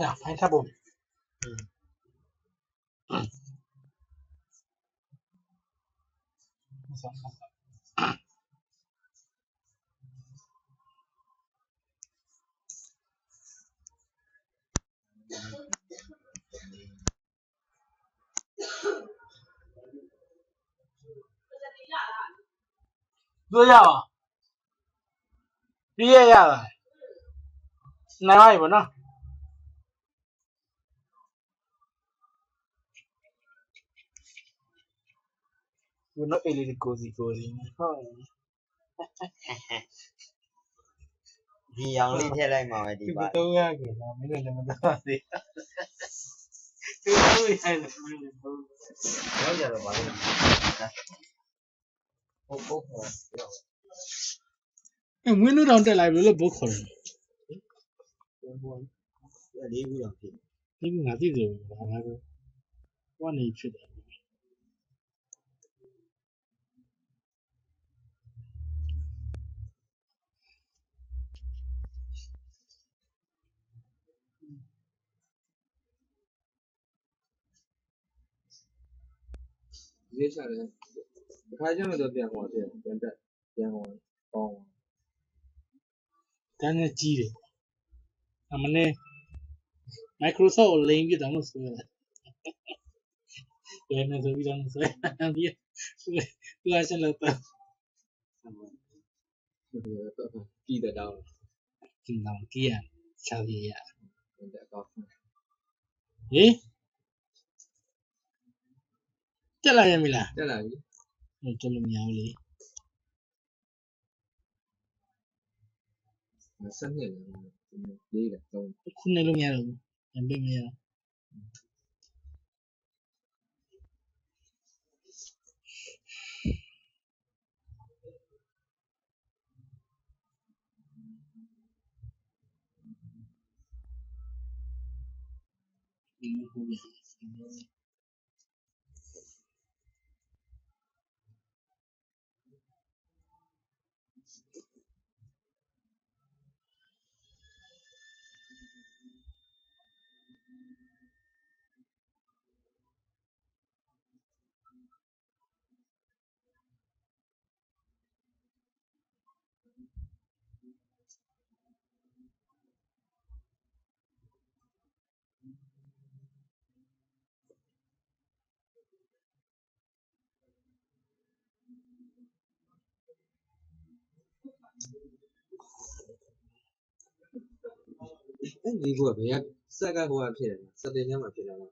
呀，还差不多。多少啊？毕业呀？哪玩意不呢？We're not really cozy. ဒီအောင်လေးထည့်လိုက်မှာပဲဒီပါတော့ရကြတာမင်းလည်းမတော်သေးသူတို့ရိုက်တယ်မင်းလည်းတော့ရောက်ကြတော့ပါလို့ဟုတ်အဲမင်းတို့တောင်တက်လိုက်ဘယ်လိုဘုတ်ခေါ်လဲလေးခုတော့ဖြစ်ဒီငါသိတယ်ဘာလဲဘာနေဖြစ်တယ်ဈေးချတယ်တစ်ခါကျမှတော့ပြန်ဟောတယ်ပြန်တက်ပြန်ဟောပေါင်းတန်းနဲ့ကြီးတယ်အမနဲ့ Microsoft လိန်ပြတောင်လို့ဆိုရတယ်ဘယ်နဲ့ဆိုပြီးတော့ဆိုရတယ်ဒီကဆက်လို့တော့ကြည့်တဲ့တောင်းကျင်းတော့ကြီးရချာပြရပြန်တက်တော့ဟေးတက်လာရမလားတက်လာပြီတက်လို့မရဘူးလေဆက်နေတယ်လေးတယ်တော့ခုနေလို့မရတော့ဘူးပြန်ပေးမရတော့ဟုတ်ပြီဒီကဘယ်ဆက်ကဟိုကဖြစ်တယ်စက်တင်ထဲမှာဖြစ်လာတာ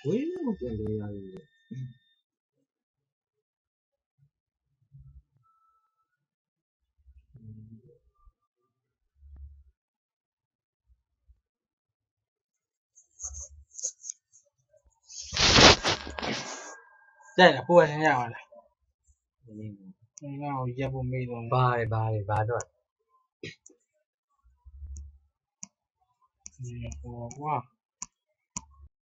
ဝင်းတော့ပြန်လဲရပြီကြိုက်လားပို့ရနေရပါလားဒီငါ့ကိုရပ်ဖို့မေးတော့ဘာတော့ဟိုကွာ